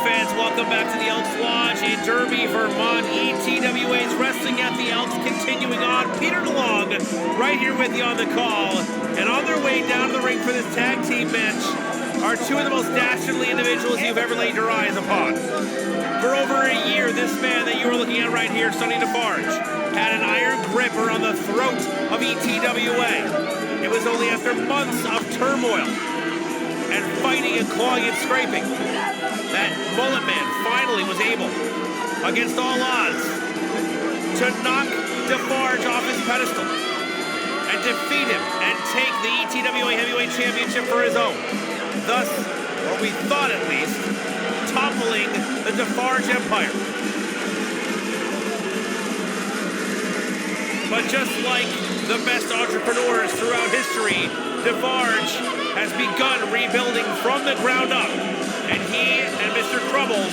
fans, welcome back to the Elks Lodge in Derby, Vermont. ETWA's Wrestling at the Elks continuing on. Peter Delonge right here with you on the call. And on their way down to the ring for this tag team match are two of the most dastardly individuals you've ever laid your eyes upon. For over a year, this man that you are looking at right here, Sonny Defarge, had an iron grip around the throat of ETWA. It was only after months of turmoil and fighting and clawing and scraping that Mullet Man finally was able, against all odds, to knock Defarge off his pedestal and defeat him and take the ETWA Heavyweight Championship for his own. Thus, or we thought at least, toppling the Defarge Empire. But just like the best entrepreneurs throughout history, Defarge has begun rebuilding from the ground up, and he and Mr. Crummels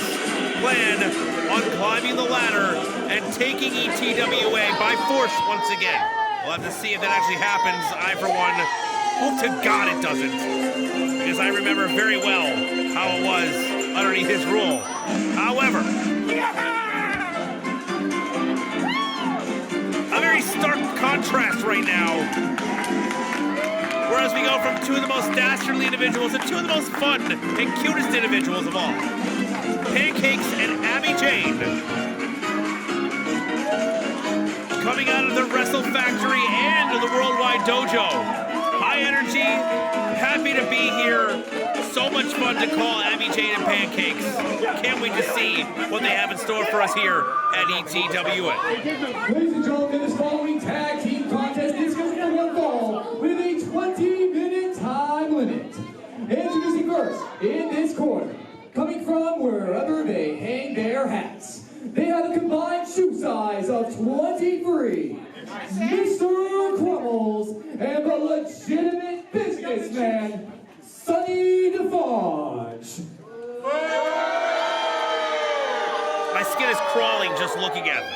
plan on climbing the ladder and taking ETWA by force once again. We'll have to see if that actually happens. I, for one, hope to God it doesn't, because I remember very well how it was underneath his rule. However, a very stark contrast right now. Whereas we go from two of the most dastardly individuals to two of the most fun and cutest individuals of all. Pancakes and Abby Jane. Coming out of the Wrestle Factory and the Worldwide Dojo. High energy, happy to be here. So much fun to call Abby Jane and Pancakes. Can't wait to see what they have in store for us here at ETWA. Ladies and gentlemen, this following tag team contest is scheduled for one fall with a 20-minute time limit. Introducing first, in this corner, coming from wherever they hang their hats, they have a combined shoe size of 23. Mr. Crummels and the legitimate businessman, Sonny Defarge. My skin is crawling just looking at them.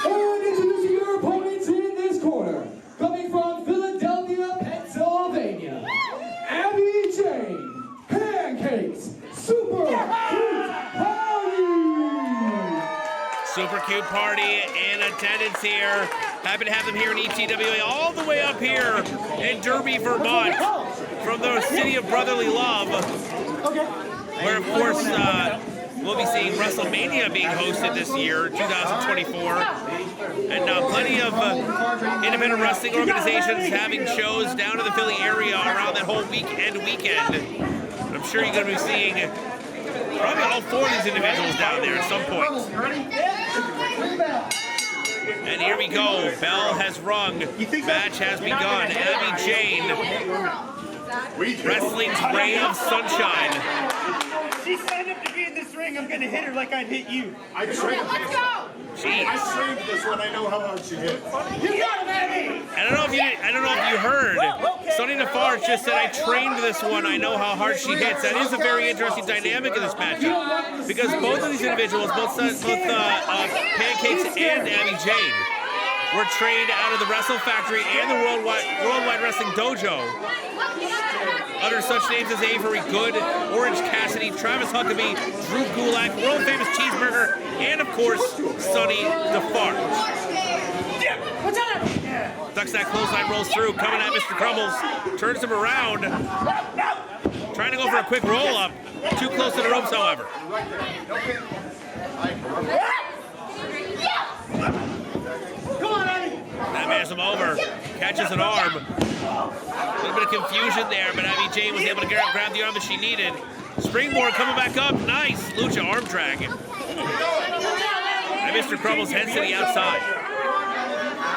And introducing your opponents in this corner, coming from Philadelphia, Pennsylvania, Abby Jane, Pancakes, Super Cute Party. Super Cute Party in attendance here. Happy to have them here in ETWA, all the way up here in Derby, Vermont, from the city of brotherly love, where of course we'll be seeing WrestleMania being hosted this year, 2024, and plenty of independent wrestling organizations having shows down in the Philly area around that whole weekend. I'm sure you're going to be seeing probably all four of these individuals down there at some point. And here we go. Bell has rung. Match has begun. Abby Jane, wrestling's ray of sunshine. She signed up to be in this ring. I'm gonna hit her like I'd hit you. Let's go. Jeez. I trained this one. I know how hard she hits. You got it, baby. I don't know if you heard. Sonny Defarge just said, I trained this one. I know how hard she hits. That is a very interesting dynamic in this matchup, because both of these individuals, both Pancakes and Abby Jane, were trained out of the Wrestle Factory and the Worldwide Wrestling Dojo under such names as Avery Good, Orange Cassidy, Travis Huckabee, Drew Gulak, World Famous Cheeseburger, and of course, Sonny Defarge. Ducks that clothesline, rolls through, coming at Mr. Crummels, turns him around, trying to go for a quick roll-up. Too close to the ropes, however. That mans him over, catches an arm. A little bit of confusion there, but Abby Jane was able to grab the arm that she needed. Springboard coming back up, nice lucha arm drag. And Mr. Crummels heads to the outside.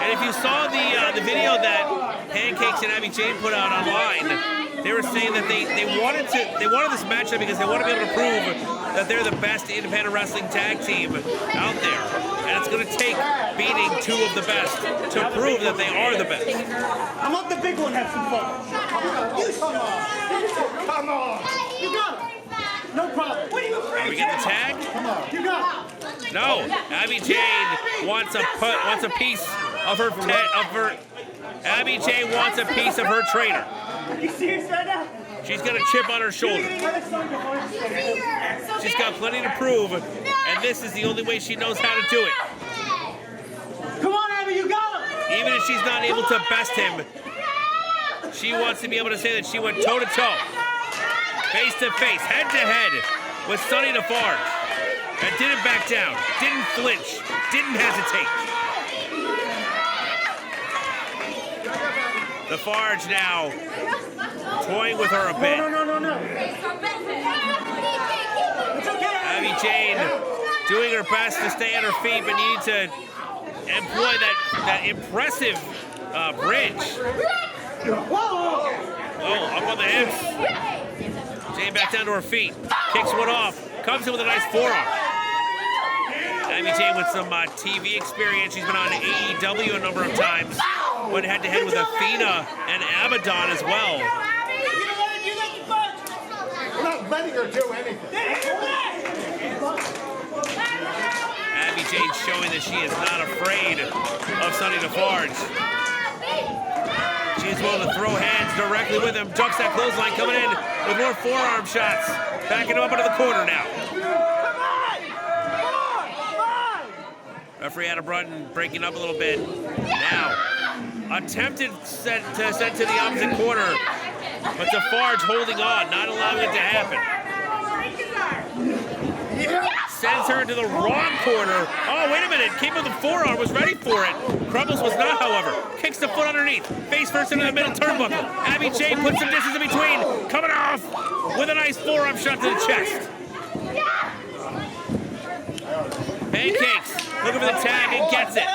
And if you saw the video that Pancakes and Abby Jane put out online, they were saying that they wanted this matchup because they want to be able to prove that they're the best independent wrestling tag team out there. And it's going to take beating two of the best to prove that they are the best. I'm up the big one. Have some fun. Come on. You got it. No problem. What are you afraid of? Are we getting the tag? Come on. You got it. No. Abby Jane wants a piece of her Abby Jane wants a piece of her trainer. You serious right now? She's got a chip on her shoulder. She's got plenty to prove, and this is the only way she knows how to do it. Come on, Abby, you got him! Even if she's not able to best him, she wants to be able to say that she went toe-to-toe, face-to-face, head-to-head with Sonny Defarge, and didn't back down, didn't flinch, didn't hesitate. Defarge now toying with her a bit. No. Abby Jane doing her best to stay on her feet, but needing to employ that impressive bridge. Oh, up on the hips. Jane back down to her feet. Kicks one off. Comes in with a nice forearm. Abby Jane with some TV experience. She's been on AEW a number of times. Went head-to-head with Athena and Abaddon as well. We're not letting her do anything. Abby Jane showing that she is not afraid of Sonny Defarge. She's willing to throw hands directly with him. Ducks that clothesline, coming in with more forearm shots. Backing him up into the corner now. Referee Adam Brunton breaking up a little bit. Now, attempted to send to the opposite corner, but Defarge holding on, not allowing it to happen. Sends her into the wrong corner. Oh, wait a minute. Came with the forearm, was ready for it. Crummels was not, however. Kicks the foot underneath. Face first into the middle turnbuckle. Abby Jane puts some distance in between. Coming off with a nice forearm shot to the chest. Pancakes. Looking for the tag and gets it.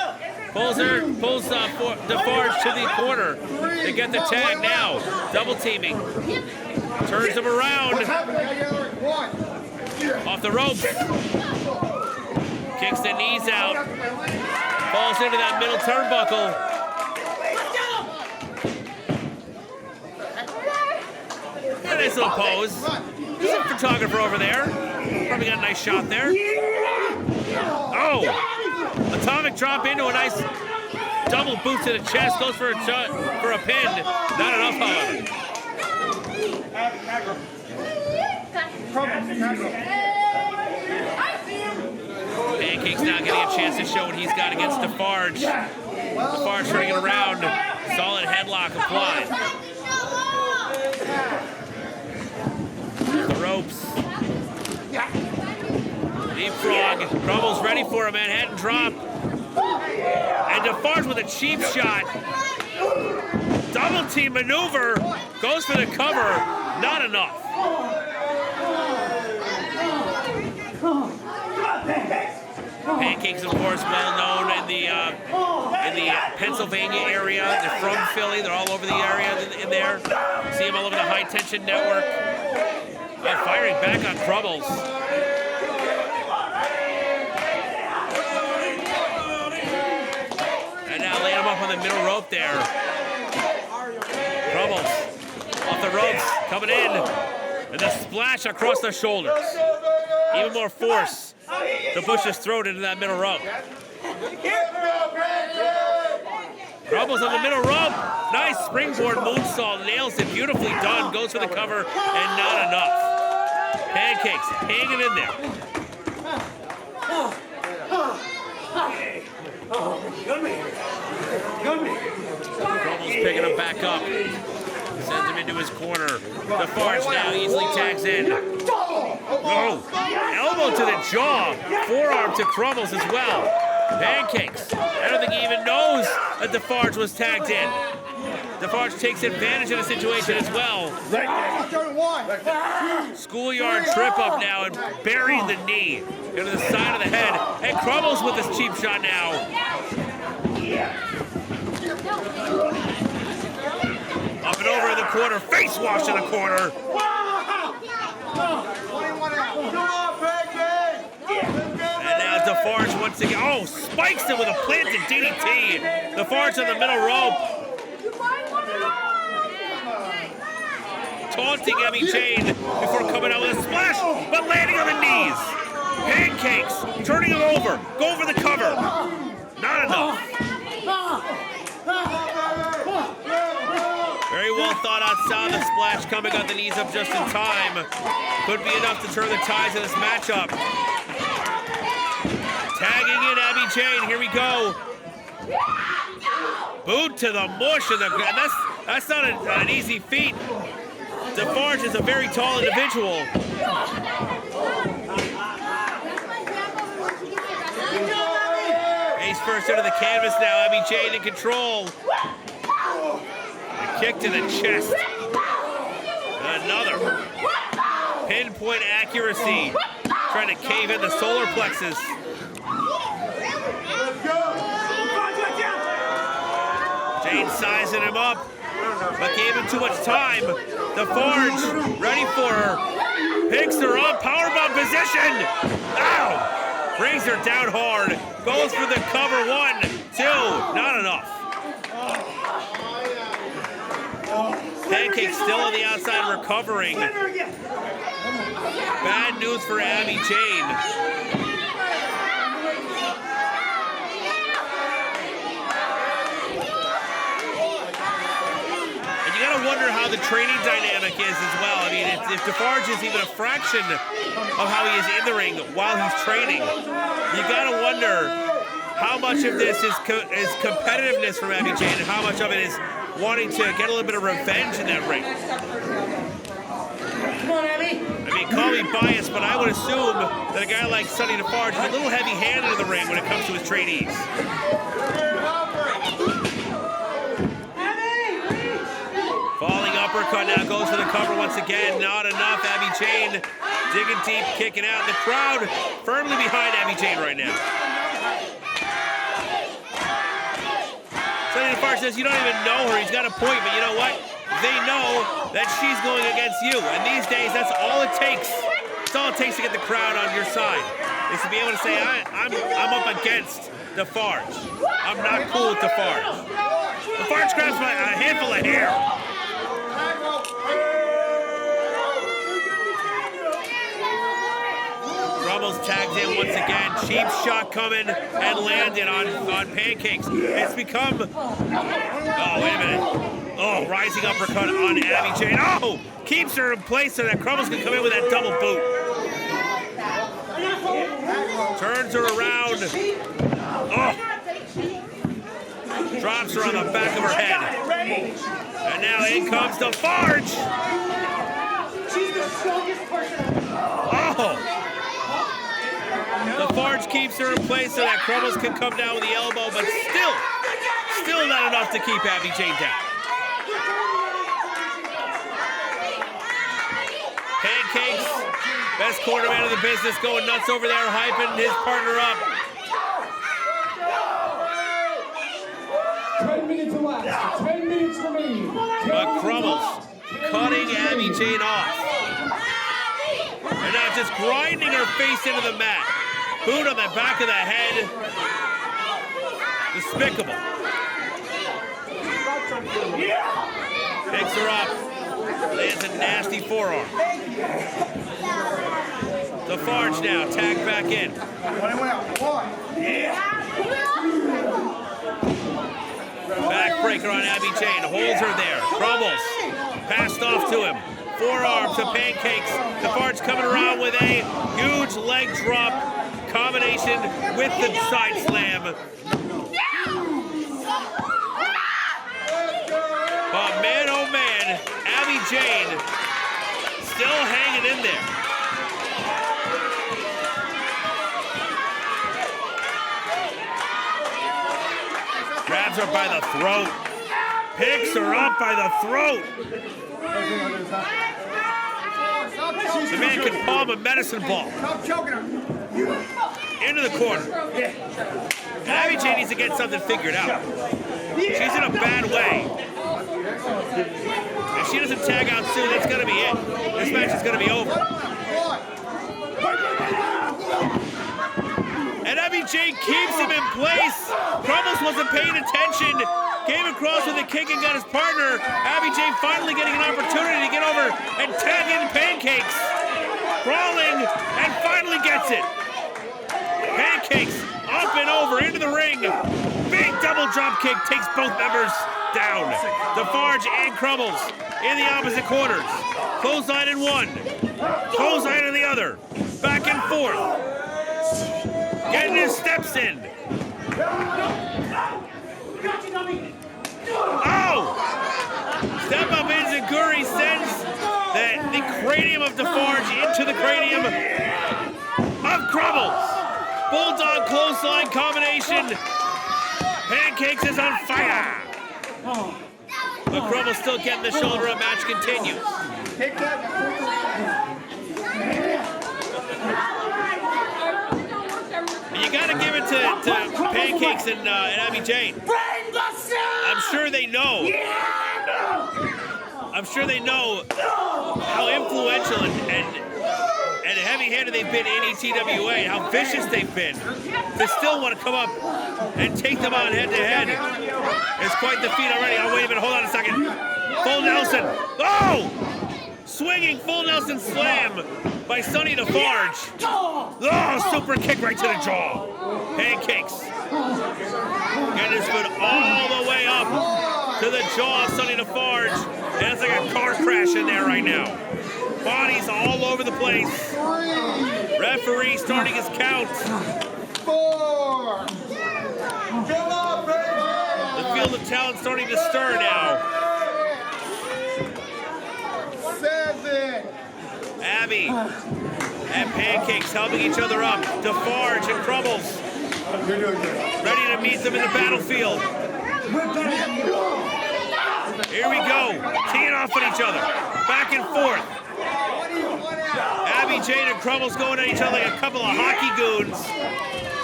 Pulls Defarge to the corner to get the tag now. Double teaming. Turns him around. Off the ropes. Kicks the knees out. Falls into that middle turnbuckle. Yeah, nice little pose. There's a photographer over there. Probably got a nice shot there. Oh! Atomic drop into a nice double boot to the chest. Goes for a shot for a pin. Not enough, however. Pancake's now getting a chance to show what he's got against Defarge. Defarge turning it around. Solid headlock applied. The ropes. Deep frog. Crummels ready for a Manhattan drop. And Defarge with a cheap shot. Double team maneuver. Goes for the cover. Not enough. Pancake's, of course, well known in the Pennsylvania area. They're from Philly. They're all over the area in there. See them all over the High Tension Network. Firing back on Crummels. And now laying him up on the middle rope there. Crummels off the ropes, coming in. And the splash across the shoulders. Even more force to push his throat into that middle rope. Crummels on the middle rope. Nice springboard moonsault. Nails it. Beautifully done. Goes for the cover and not enough. Pancakes hanging in there. Crummels picking him back up. Sends him into his corner. Defarge now easily tags in. Oh, elbow to the jaw. Forearm to Crummels as well. Pancakes. I don't think he even knows that Defarge was tagged in. Defarge takes advantage of the situation as well. Schoolyard trip up now and burying the knee into the side of the head. And Crummels with this cheap shot now. Up and over in the corner, face wash in the corner. And now Defarge once again, oh, spikes him with a planted DDT. Defarge on the middle rope. Taunting Abby Jane before coming out with a splash, but landing on the knees. Pancakes, turning him over, go for the cover. Not enough. Very well thought-out saw the splash coming, got the knees up just in time. Could be enough to turn the tides of this matchup. Tagging in Abby Jane, here we go. Boot to the mush, and that's not an easy feat. Defarge is a very tall individual. Ace first into the canvas now, Abby Jane in control. A kick to the chest. Another. Pinpoint accuracy. Trying to cave in the solar plexus. Jane sizing him up, but gave him too much time. Defarge ready for her. Picks her up, powerbomb position. Ow! Brings her down hard. Goes for the cover. 1, 2, not enough. Pancake still on the outside recovering. Bad news for Abby Jane. You gotta wonder how the training dynamic is as well. I mean, if Defarge is even a fraction of how he is in the ring while he's training, you gotta wonder how much of this is competitiveness from Abby Jane and how much of it is wanting to get a little bit of revenge in that ring. Come on, Abby. I mean, call me biased, but I would assume that a guy like Sonny Defarge is a little heavy-handed in the ring when it comes to his trainees. Falling uppercut now, goes for the cover once again. Not enough. Abby Jane digging deep, kicking out. The crowd firmly behind Abby Jane right now. Sonny Defarge says you don't even know her. He's got a point, but you know what? They know that she's going against you. And these days, that's all it takes. That's all it takes to get the crowd on your side. Is to be able to say, I'm up against Defarge. I'm not cool with Defarge. Defarge grabs a handful of hair. Crummels tags in once again. Cheap shot coming and landed on Pancakes. It's become... Oh, wait a minute. Oh, rising uppercut on Abby Jane. Oh! Keeps her in place so that Crummels can come in with that double boot. Turns her around. Oh! Drops her on the back of her head. And now in comes Defarge. She's the strongest person. Oh! Defarge keeps her in place so that Crummels can come down with the elbow, but still not enough to keep Abby Jane down. Pancakes, best cornerman of the business, going nuts over there, hyping his partner up. 10 minutes elapsed. 10 minutes remaining. But Crummels cutting Abby Jane off. And now just grinding her face into the mat. Boot on the back of the head. Despicable. Picks her up. Lands a nasty forearm. Defarge now, tagged back in. Backbreaker on Abby Jane, holds her there. Crummels, passed off to him. Forearm to Pancakes. Defarge coming around with a huge leg drop combination with the side slam. But man, oh man, Abby Jane still hanging in there. Grabs her by the throat. Picks her up by the throat. The man can palm a medicine ball. Stop choking her. Into the corner. And Abby Jane needs to get something figured out. She's in a bad way. If she doesn't tag out soon, that's going to be it. This match is going to be over. And Abby Jane keeps him in place. Crummels wasn't paying attention. Came across with a kick and got his partner. Abby Jane finally getting an opportunity to get over and tag in Pancakes. Crawling and finally gets it. Pancakes up and over into the ring. Big double drop kick takes both members down. Defarge and Crummels in the opposite corners. Clothesline in one, clothesline in the other. Back and forth. Getting his steps in. Oh! Step up Enziguri sends the cranium of Defarge into the cranium of Crummels. Bulldog clothesline combination. Pancakes is on fire. But Crummels still getting the shoulder up. Match continues. You got to give it to Pancakes and Abby Jane. I'm sure they know. I'm sure they know how influential and heavy-handed they've been in ETWA, how vicious they've been. They still want to come up and take them on head-to-head. It's quite the feat already. Oh, wait a minute. Hold on a second. Full Nelson. Oh! Swinging full Nelson slam by Sonny Defarge. Oh, super kick right to the jaw. Pancakes. Getting his foot all the way up to the jaw of Sonny Defarge. And it's like a car crash in there right now. Bodies all over the place. Referee starting his count. 4. Come on, baby. The field of talent starting to stir now. 7. Abby and Pancakes helping each other up. Defarge and Crummels ready to meet them in the battlefield. Here we go. Teeing off at each other. Back and forth. Abby Jane and Crummels going at each other like a couple of hockey goons.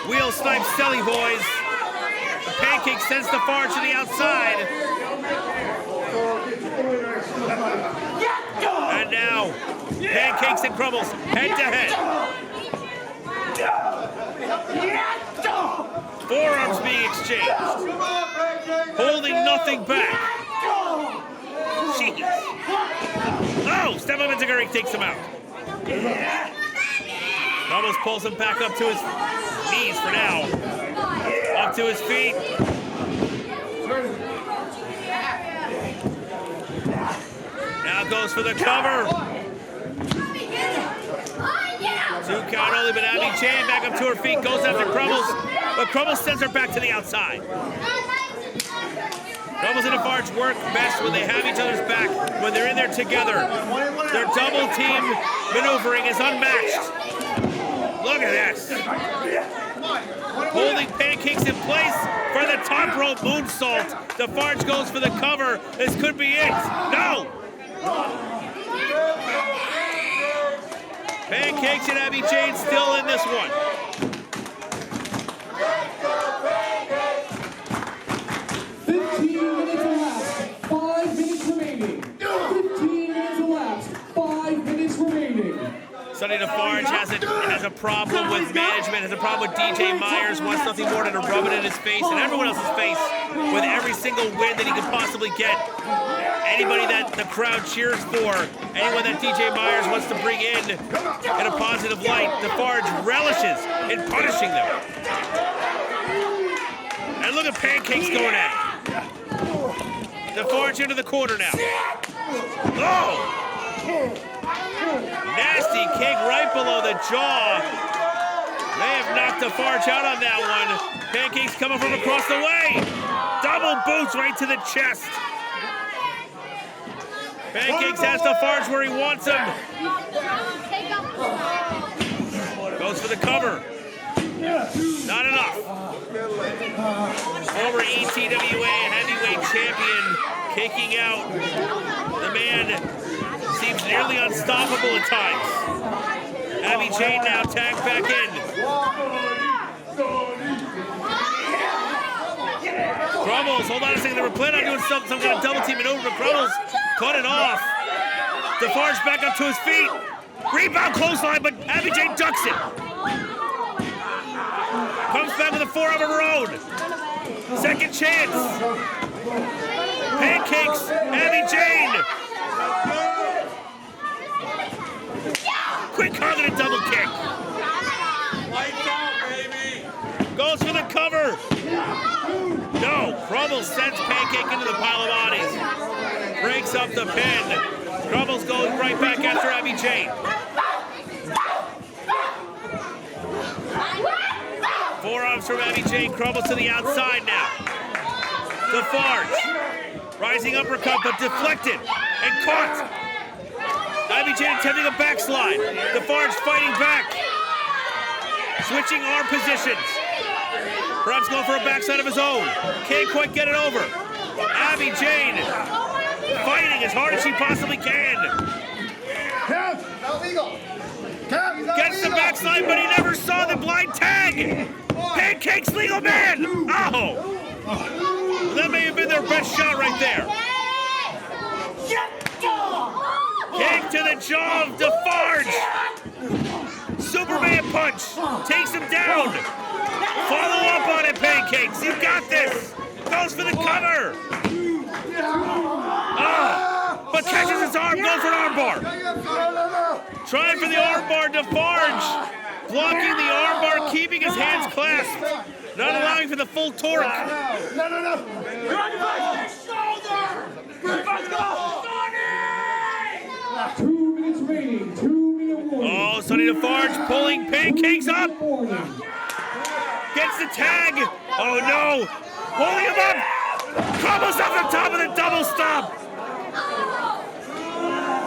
Wheel snipe silly boys. Pancake sends Defarge to the outside. And now, Pancakes and Crummels head to head. Forearms being exchanged. Holding nothing back. Jeez. Oh, step up into Gary, takes him out. Almost pulls him back up to his knees for now. Up to his feet. Now goes for the cover. 2 count only, but Abby Jane back up to her feet, goes after Crummels, but Crummels sends her back to the outside. Crummels and Defarge work best when they have each other's back, when they're in there together. Their double team maneuvering is unmatched. Look at this. Holding Pancakes in place for the top rope moonsault. Defarge goes for the cover. This could be it. No! Pancakes and Abby Jane still in this one. Sonny Defarge has a problem with management, has a problem with DJ Myers, wants nothing more than to rub it in his face and everyone else's face with every single win that he can possibly get. Anybody that the crowd cheers for, anyone that DJ Myers wants to bring in a positive light, Defarge relishes in punishing them. And look at Pancakes going at it. Defarge into the corner now. Oh! Nasty kick right below the jaw. May have knocked Defarge out on that one. Pancakes coming from across the way. Double boots right to the chest. Pancakes has Defarge where he wants him. Goes for the cover. Not enough. Former ETWA heavyweight champion kicking out. The man seems nearly unstoppable at times. Abby Jane now tagged back in. Crummels, hold on a second. They were planning on doing some kind of double team maneuver, but Crummels cut it off. Defarge back up to his feet. Rebound clothesline, but Abby Jane ducks it. Comes back with a forearm of her own. Second chance. Pancakes, Abby Jane. Quick targeted double kick. Lights out, baby. cover. No, Crummels sends Pancake into the pile of bodies. Breaks up the pin. Crummels goes right back after Abby Jane. Forearms from Abby Jane. Crummels to the outside now. Defarge. Rising uppercut, but deflected and caught. Abby Jane attempting a backslide. Defarge fighting back. Switching arm positions. Perhaps going for a backside of his own. Can't quite get it over. Abby Jane fighting as hard as she possibly can. Count! Not legal. Count! He's not Gets the legal. backslide, but he never saw the blind tag. Pancake's legal man. Oh! That may have been their best shot right there. Kick to the jaw of Defarge. Superman punch. Takes him down. Follow up on it, Pancakes. You got this. Goes for the cover. But catches his arm. Goes for an armbar. Trying for the armbar. Defarge blocking the armbar, keeping his hands clasped. Not allowing for the full torque. No. 2 minutes remaining. 2 minute warning. Oh, Sonny Defarge pulling Pancakes up. Gets the tag. Oh no. Holding him up. Crummels off the top of the double stomp.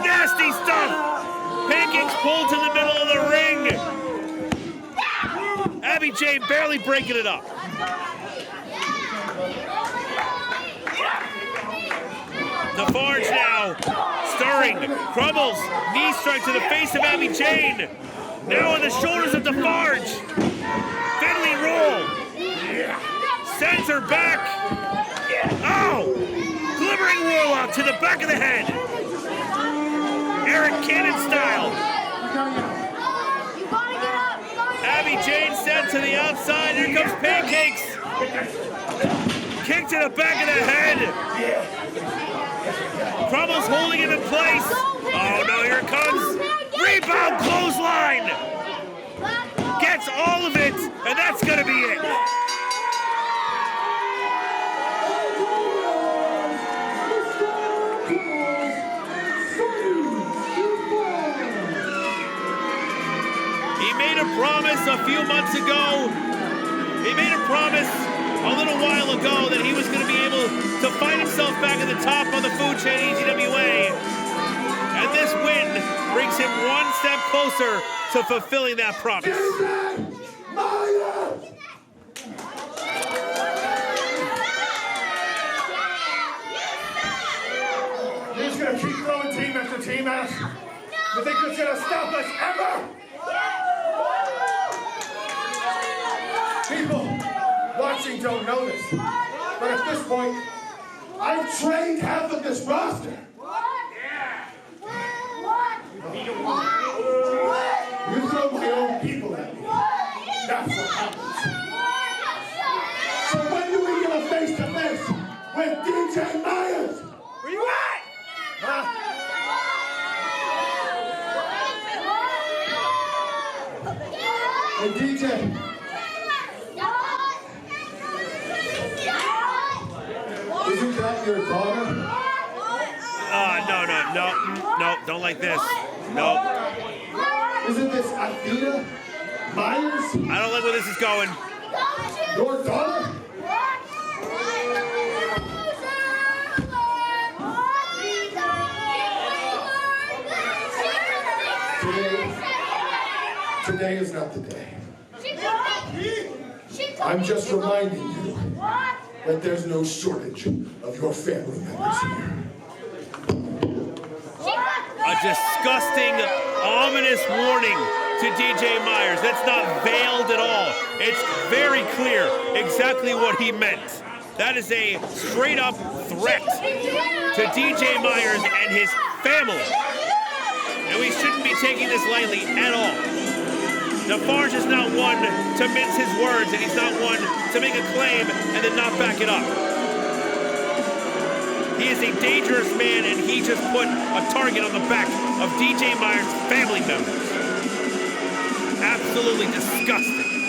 Nasty stuff. Pancakes pulled to the middle of the ring. Abby Jane barely breaking it up. Defarge now stirring. Crummels knee strike to the face of Abby Jane. Now on the shoulders of Defarge. Finley roll. Sends her back. Oh! Glimmering roll out to the back of the head. Eric Cannon style. Abby Jane sent to the outside. Here comes Pancakes. Kick to the back of the head. Crummels holding him in place. Oh no, here it comes. Rebound clothesline. Gets all of it, and that's gonna be it. He made a promise a few months ago. He made a promise a little while ago that he was going to be able to find himself back at the top of the food chain ETWA. And this win brings him one step closer to fulfilling that promise. You're just gonna keep throwing team after team at us? You think it's gonna stop us ever? People watching don't know this, but at this point, I've trained half of this roster. You throw my own people at me. That's what happens. So when do we get a face-to-face with DJ Myers? Where you at? Hey, DJ. Isn't that your daughter? No, don't like this. No. Isn't this Athena Myers? I don't like where this is going. Your daughter? Today is not the day. I'm just reminding you that there's no shortage of your family members here. A disgusting, ominous warning to DJ Myers. That's not veiled at all. It's very clear exactly what he meant. That is a straight-up threat to DJ Myers and his family. And we shouldn't be taking this lightly at all. Defarge is not one to mince his words, and he's not one to make a claim and then not back it up. He is a dangerous man, and he just put a target on the back of DJ Myers' family members. Absolutely disgusting.